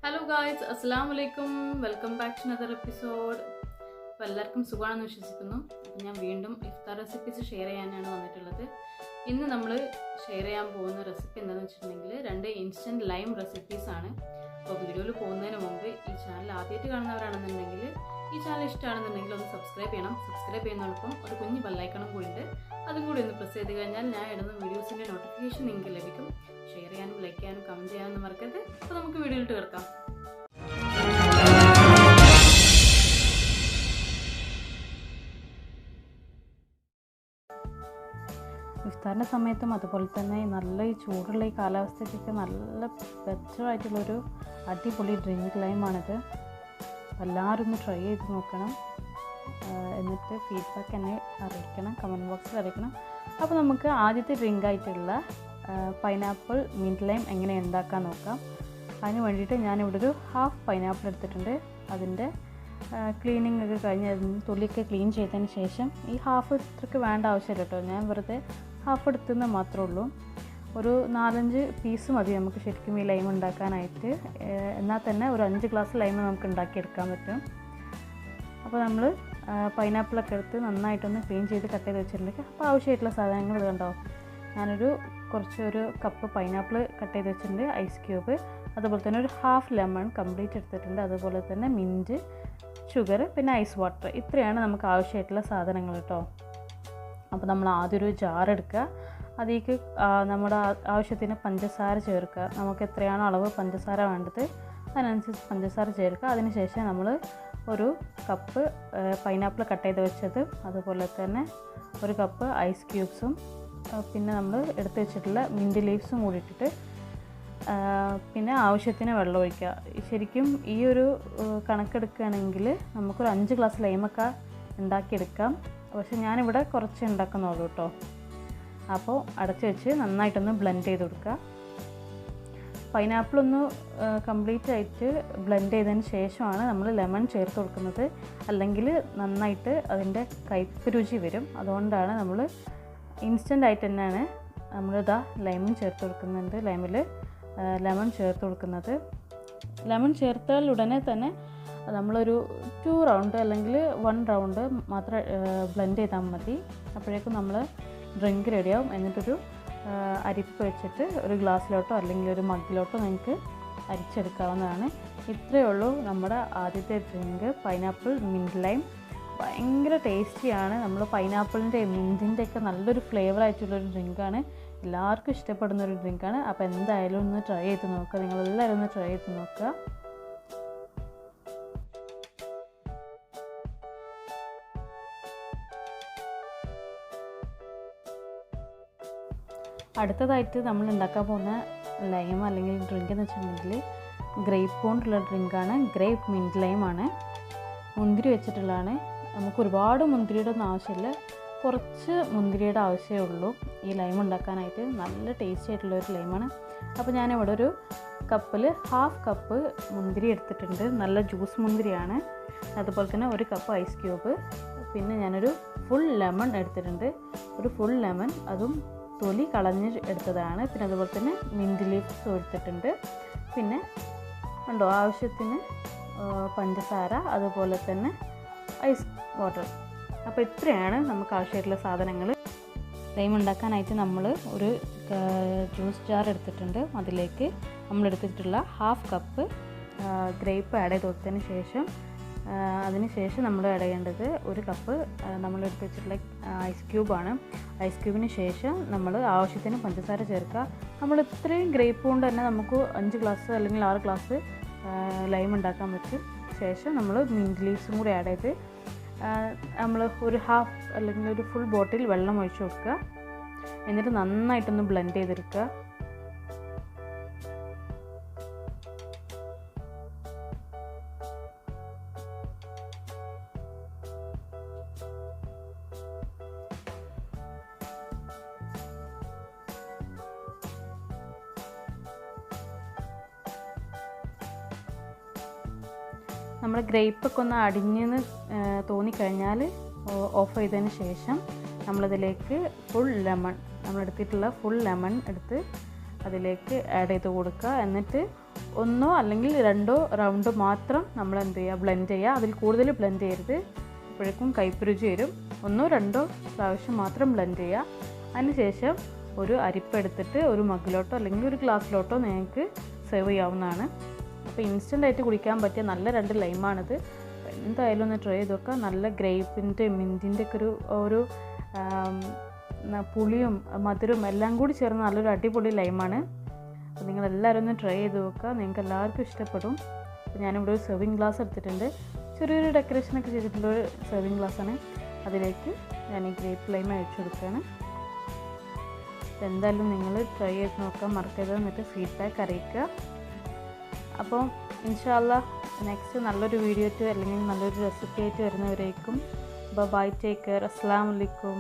Hello guys, അസ്സലാമു അലൈക്കും. Welcome back to another episode. അപ്പോൾ എല്ലാവർക്കും സുഖമാണെന്ന് വിശ്വസിക്കുന്നു. അപ്പോൾ ഞാൻ വീണ്ടും ഇഫ്താർ റെസിപ്പീസ് ഷെയർ ചെയ്യാനാണ് വന്നിട്ടുള്ളത്. ഇന്ന് നമ്മൾ ഷെയർ ചെയ്യാൻ പോകുന്ന റെസിപ്പി എന്താണെന്ന് വെച്ചിട്ടുണ്ടെങ്കിൽ 2 ഇൻസ്റ്റൻറ്റ് ലൈം റെസിപ്പീസാണ്. അപ്പോൾ വീഡിയോയിൽ പോകുന്നതിന് മുമ്പ് ഈ ചാനൽ ആദ്യമായിട്ട് കാണുന്നവരാണെന്നുണ്ടെങ്കിൽ ഈ ചാനൽ ഇഷ്ടമാണെന്നുണ്ടെങ്കിൽ ഒന്ന് സബ്സ്ക്രൈബ് ചെയ്യണം. സബ്സ്ക്രൈബ് ചെയ്യുന്നതോടൊപ്പം ഒരു കുഞ്ഞ് ബെല്ലൈക്കണും കൂടി ഉണ്ട്, അതും കൂടി ഒന്ന് പ്രസ് ചെയ്ത് കഴിഞ്ഞാൽ ഞാൻ ഇടുന്ന വീഡിയോസിൻ്റെ നോട്ടിഫിക്കേഷൻ നിങ്ങൾക്ക് ലഭിക്കും. ഷെയർ ചെയ്യാനും ലൈക്ക് ചെയ്യാനും കമൻറ്റ് ചെയ്യാനും മറക്കരുത്. അപ്പോൾ നമുക്ക് വീഡിയോയിലിട്ട് കിടക്കാം. ഇഫ്താറിൻ്റെ സമയത്തും അതുപോലെ തന്നെ നല്ല ഈ ചൂടുള്ള ഈ കാലാവസ്ഥയ്ക്കൊക്കെ നല്ല ബെറ്ററായിട്ടുള്ളൊരു അടിപൊളി ഡ്രിങ്ക് ലൈമാണിത്. എല്ലാവരും ഒന്ന് ട്രൈ ചെയ്ത് നോക്കണം. എന്നിട്ട് ഫീഡ്ബാക്ക് എന്നെ അറിയിക്കണം, കമൻറ്റ് ബോക്സിൽ അറിയിക്കണം. അപ്പോൾ നമുക്ക് ആദ്യത്തെ ഡ്രിങ്കായിട്ടുള്ള പൈനാപ്പിൾ മിൻറ്റ് ലൈം എങ്ങനെ ഉണ്ടാക്കാൻ നോക്കാം. അതിന് വേണ്ടിയിട്ട് ഞാനിവിടെ ഒരു ഹാഫ് പൈനാപ്പിൾ എടുത്തിട്ടുണ്ട്. അതിൻ്റെ ക്ലീനിങ് ഒക്കെ കഴിഞ്ഞ് അതിന് തൊലിയൊക്കെ ക്ലീൻ ചെയ്തതിന് ശേഷം ഈ ഹാഫ് ഇത്രയ്ക്ക് വേണ്ട ആവശ്യമില്ല കേട്ടോ. ഞാൻ വെറുതെ ഹാഫ് എടുത്തുനിന്ന് മാത്രമേ ഉള്ളൂ. ഒരു 4-5 പീസ് മതി നമുക്ക് ശരിക്കും ഈ ലൈം ഉണ്ടാക്കാനായിട്ട്. എന്നാൽ തന്നെ ഒരു 5 ഗ്ലാസ് ലൈം നമുക്ക് ഉണ്ടാക്കിയെടുക്കാൻ പറ്റും. അപ്പോൾ നമ്മൾ പൈനാപ്പിളൊക്കെ എടുത്ത് നന്നായിട്ടൊന്ന് ക്ലീൻ ചെയ്ത് കട്ട് ചെയ്ത് വെച്ചിട്ടുണ്ട്. അപ്പോൾ ആവശ്യമായിട്ടുള്ള സാധനങ്ങൾ കണ്ടോ, ഞാനൊരു ഒരു കപ്പ് പൈനാപ്പിൾ കട്ട് ചെയ്ത് വെച്ചിട്ടുണ്ട്, ഐസ് ക്യൂബ്, അതുപോലെ തന്നെ ഒരു ഹാഫ് ലെമൺ കംപ്ലീറ്റ് എടുത്തിട്ടുണ്ട്, അതുപോലെ തന്നെ മിൻറ്റ്, ഷുഗർ, പിന്നെ ഐസ് വാട്ടർ. ഇത്രയാണ് നമുക്ക് ആവശ്യമായിട്ടുള്ള സാധനങ്ങൾ കേട്ടോ. അപ്പോൾ നമ്മൾ ആദ്യം ഒരു ജാർ എടുക്കുക, അതിലേക്ക് നമ്മുടെ ആവശ്യത്തിന് പഞ്ചസാര ചേർക്കുക. നമുക്ക് എത്രയാണോ അളവ് പഞ്ചസാര വേണ്ടത് അതിനനുസരിച്ച് പഞ്ചസാര ചേർക്കുക. അതിനുശേഷം നമ്മൾ ഒരു കപ്പ് പൈനാപ്പിൾ കട്ട് ചെയ്ത് വെച്ചത്, അതുപോലെ തന്നെ ഒരു കപ്പ് ഐസ് ക്യൂബ്സും, പിന്നെ നമ്മൾ എടുത്ത് വെച്ചിട്ടുള്ള മിൻറ്റ് ലീവ്സും കൂടി ഇട്ടിട്ട് പിന്നെ ആവശ്യത്തിന് വെള്ളം ഒഴിക്കുക. ശരിക്കും ഈ ഒരു കണക്കെടുക്കുകയാണെങ്കിൽ നമുക്കൊരു 5 ഗ്ലാസ് ലൈമൊക്കെ ഉണ്ടാക്കിയെടുക്കാം. പക്ഷെ ഞാനിവിടെ കുറച്ച് ഉണ്ടാക്കുന്നുള്ളൂ കേട്ടോ. അപ്പോൾ അടച്ച് വെച്ച് നന്നായിട്ടൊന്ന് ബ്ലെൻഡ് ചെയ്ത് കൊടുക്കുക. പൈനാപ്പിളൊന്ന് കംപ്ലീറ്റ് ആയിട്ട് ബ്ലെൻഡ് ചെയ്തതിന് ശേഷമാണ് നമ്മൾ ലെമൺ ചേർത്ത് കൊടുക്കുന്നത്. അല്ലെങ്കിൽ നന്നായിട്ട് അതിൻ്റെ കയ്പ്പ് രുചി വരും. അതുകൊണ്ടാണ് നമ്മൾ ഇൻസ്റ്റൻ്റ് ആയിട്ട് തന്നെയാണ് നമ്മളിതാ ലൈമും ചേർത്ത് കൊടുക്കുന്നുണ്ട്. ലെമൺ ചേർത്ത് കൊടുക്കുന്നത്. ലെമൺ ചേർത്താൽ ഉടനെ തന്നെ നമ്മളൊരു 2 റൗണ്ട് അല്ലെങ്കിൽ 1 റൗണ്ട് മാത്രം ബ്ലെൻഡ് ചെയ്താൽ മതി. അപ്പോഴേക്കും നമ്മൾ ഡ്രിങ്ക് റെഡിയാവും. എന്നിട്ടൊരു അരിപ്പ് വെച്ചിട്ട് ഒരു ഗ്ലാസ്സിലോട്ടോ അല്ലെങ്കിൽ ഒരു മഗ്ഗിലോട്ടോ നിങ്ങൾക്ക് അരിച്ചെടുക്കാവുന്നതാണ്. ഇത്രയേ ഉള്ളൂ നമ്മുടെ ആദ്യത്തെ ഡ്രിങ്ക്, പൈനാപ്പിൾ മിൻറ്റ് ലൈം. ഭയങ്കര ടേസ്റ്റിയാണ്. നമ്മൾ പൈനാപ്പിളിൻ്റെ മിൻറ്റിൻ്റെ ഒക്കെ നല്ലൊരു ഫ്ലേവറായിട്ടുള്ളൊരു ഡ്രിങ്കാണ്. എല്ലാവർക്കും ഇഷ്ടപ്പെടുന്നൊരു ഡ്രിങ്കാണ്. അപ്പോൾ എന്തായാലും ഒന്ന് ട്രൈ ചെയ്ത് നോക്കുക. നിങ്ങളെല്ലാവരും ഒന്ന് ട്രൈ ചെയ്ത് നോക്കുക. അടുത്തതായിട്ട് നമ്മൾ ഉണ്ടാക്കാൻ പോകുന്ന ലൈം അല്ലെങ്കിൽ ഡ്രിങ്ക് എന്ന് വെച്ചിട്ടുണ്ടെങ്കിൽ ഗ്രേപ്പ് കൊണ്ടുള്ള ഡ്രിങ്കാണ്. Grape mint ലൈമാണ്. മുന്തിരി വെച്ചിട്ടുള്ളതാണ്. നമുക്ക് ഒരുപാട് മുന്തിരിയുടെ ഒന്നും ആവശ്യമില്ല, കുറച്ച് മുന്തിരിയുടെ ആവശ്യമേ ഉള്ളൂ ഈ ലൈം ഉണ്ടാക്കാനായിട്ട്. നല്ല ടേസ്റ്റി ആയിട്ടുള്ളൊരു ലൈമാണ്. അപ്പോൾ ഞാനിവിടെ ഒരു കപ്പിൽ ഹാഫ് കപ്പ് മുന്തിരി എടുത്തിട്ടുണ്ട്. നല്ല ജ്യൂസ് മുന്തിരിയാണ്. അതുപോലെ തന്നെ ഒരു കപ്പ് ഐസ് ക്യൂബ്, പിന്നെ ഞാനൊരു ഫുൾ ലെമൺ എടുത്തിട്ടുണ്ട്. ഒരു ഫുൾ ലെമൺ, അതും തൊലി കളഞ്ഞ് എടുത്തതാണ്. പിന്നെ അതുപോലെ തന്നെ മിൻറ്റ് ലീവ്സ് എടുത്തിട്ടുണ്ട്. പിന്നെ ഉണ്ടോ ആവശ്യത്തിന് പഞ്ചസാര, അതുപോലെ തന്നെ ഐസ് വാട്ടർ. അപ്പോൾ ഇത്രയാണ് നമുക്ക് ആവശ്യമായിട്ടുള്ള സാധനങ്ങൾ. ലൈം ഉണ്ടാക്കാനായിട്ട് നമ്മൾ ഒരു ജ്യൂസ് ജാർ എടുത്തിട്ടുണ്ട്. അതിലേക്ക് നമ്മളെടുത്തിട്ടുള്ള ഹാഫ് കപ്പ് ഗ്രേപ്പ് ആഡ് ചെയ്ത് കൊടുത്തതിന് ശേഷം നമ്മൾ ആഡ് ചെയ്യേണ്ടത് ഒരു കപ്പ് നമ്മളെടുത്ത് വെച്ചിട്ടുള്ള ഐസ് ക്യൂബാണ്. ഐസ് ക്യൂബിന് ശേഷം നമ്മൾ ആവശ്യത്തിന് പഞ്ചസാര ചേർക്കുക. നമ്മൾ ഇത്രയും ഗ്രേപ്പ് കൊണ്ട് തന്നെ നമുക്ക് 5 ഗ്ലാസ് അല്ലെങ്കിൽ 6 ഗ്ലാസ് ലൈം ഉണ്ടാക്കാൻ പറ്റും. ശേഷം നമ്മൾ മിൻറ്റ് ലീവ്സും കൂടി ആഡ് ചെയ്ത് നമ്മൾ ഒരു ഹാഫ് അല്ലെങ്കിൽ ഒരു ഫുൾ ബോട്ടിൽ വെള്ളം ഒഴിച്ച് കൊടുക്കുക. എന്നിട്ട് നന്നായിട്ടൊന്ന് ബ്ലെൻഡ് ചെയ്തെടുക്കുക. നമ്മുടെ ഗ്രേപ്പൊക്കെ ഒന്ന് അടിഞ്ഞെന്ന് തോന്നിക്കഴിഞ്ഞാൽ ഓഫ് ചെയ്തതിന് ശേഷം നമ്മളതിലേക്ക് നമ്മളെടുത്തിട്ടുള്ള ഫുൾ ലെമൺ എടുത്ത് അതിലേക്ക് ആഡ് ചെയ്ത് കൊടുക്കുക. എന്നിട്ട് ഒന്നോ അല്ലെങ്കിൽ രണ്ടോ റൗണ്ട് മാത്രം നമ്മൾ എന്ത് ചെയ്യുക, ബ്ലെൻഡ് ചെയ്യുക. അതിൽ കൂടുതൽ ബ്ലെൻഡ് ചെയ്യരുത്, അപ്പോഴേക്കും കയ്പ്പ് വരും. ഒന്നോ രണ്ടോ പ്രാവശ്യം മാത്രം ബ്ലെൻഡ് ചെയ്യുക. അതിനുശേഷം ഒരു അരിപ്പെടുത്തിട്ട് ഒരു മഗ്ഗിലോട്ടോ അല്ലെങ്കിൽ ഒരു ഗ്ലാസ്സിലോട്ടോ നിങ്ങൾക്ക് സെർവ് ചെയ്യാവുന്നതാണ്. അപ്പോൾ ഇൻസ്റ്റൻ്റായിട്ട് കുടിക്കാൻ പറ്റിയ നല്ല 2 ലൈമാണിത്. എന്തായാലും ഒന്ന് ട്രൈ ചെയ്ത് നോക്കുക. നല്ല ഗ്രേപ്പിൻ്റെ മിൻറ്റിൻ്റെ ഒക്കെ ഒരു പുളിയും മധുരവും എല്ലാം കൂടി ചേർന്ന് നല്ലൊരു അടിപൊളി ലൈമാണ്. അപ്പോൾ നിങ്ങളെല്ലാവരും ഒന്ന് ട്രൈ ചെയ്ത് നോക്കുക, നിങ്ങൾക്ക് എല്ലാവർക്കും ഇഷ്ടപ്പെടും. അപ്പോൾ ഞാനിവിടെ ഒരു സെർവിങ് ഗ്ലാസ് എടുത്തിട്ടുണ്ട്, ചെറിയൊരു ഡെക്കറേഷനൊക്കെ ചെയ്തിട്ടുള്ളൊരു സെർവിങ് ഗ്ലാസ്സാണ്. അതിലേക്ക് ഞാൻ ഈ ഗ്രേപ്പ് ലൈം അയച്ചു കൊടുക്കുകയാണ്. എന്തായാലും നിങ്ങൾ ട്രൈ ചെയ്ത് നോക്കാൻ മറക്കരുത്, എന്നിട്ട് ഫീഡ്ബാക്ക് അറിയിക്കുക. അപ്പോൾ ഇൻഷാ അല്ലാഹ് നെക്സ്റ്റ് നല്ലൊരു വീഡിയോ ആയിട്ട് അല്ലെങ്കിൽ നല്ലൊരു റെസിപ്പി ആയിട്ട് വരുന്നവരേക്കും ബൈ, ടേക്ക് കെയർ, അസ്സലാമു അലൈക്കും.